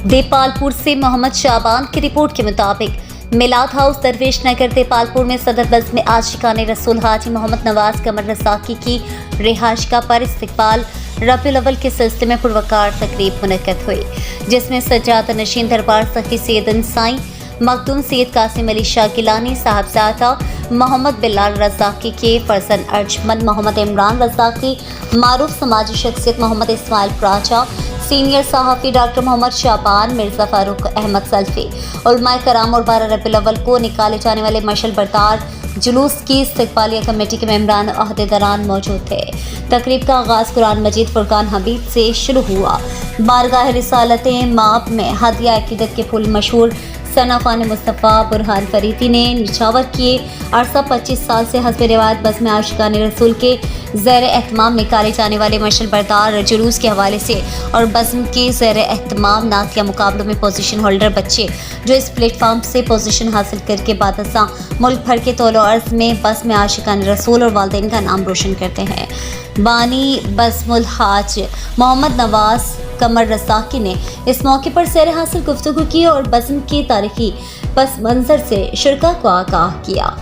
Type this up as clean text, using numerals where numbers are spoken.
देपालपुर से मोहम्मद शाबान की रिपोर्ट के मुताबिक मिलाद हाउस दरवेश नगर देपालपुर में सदर बज़्म में आशिकान रसूल हाजी मोहम्मद नवाज कमर रज़ाकी की रिहाइश का पर इस्तकबाल रबीउल अव्वल के सिलसिले में पुरवकार तकरीब मुनक्कद हुई, जिसमें सज्जाद नशीन दरबार सखी सैयद साईं मखदूम सैयद कासिम अली शाह गिलानी साहबजादा मोहम्मद बिलाल रज़ाकी के फर्जंद अर्जमंद मोहम्मद इमरान रज़ाकी, मारूफ समाजी शख्सियत मोहम्मद इस्माइल प्राचा, सीनियर सहाफ़ी डॉक्टर मोहम्मद शाबान, मिर्ज़ा फारूक अहमद सल्फी, उलमाए कराम और 12 रबीउल अव्वल को निकाले जाने वाले मशल बरदार जुलूस की इस्तकबालिया कमेटी के मेंबरान और अहदेदारान मौजूद थे। तकरीब का आगाज़ कुरान मजीद फुरकान हमीद से शुरू हुआ। बारगाह रिसालत माप में हदिया अकीदत के फूल मशहूर सना खान मुस्तफ़ा बुरहान फरीदी ने निछावर किए। अरसा 25 साल से हस्ब रिवायत बज़्म आशिकान रसूल के ज़ेर एहतमाम निकाले जाने वाले मशल बरदार जुलूस के हवाले से और बज़्म के ज़ेर एहतमाम नातिया मुकाबलों में पोजीशन होल्डर बच्चे जो इस प्लेटफॉर्म से पोजीशन हासिल करके बादशाह मुल्क भर के तौलो अर्ज़ में बज़्म आशिकान रसूल और वालिदैन का नाम रोशन करते हैं। बानी बज़्मुल हाज मोहम्मद नवाज कमर रज़ाकी ने इस मौके पर सैर हासिल गुफ्तगू की और बज़्म के तारीखी पस मंज़र से शुरका को आगाह किया।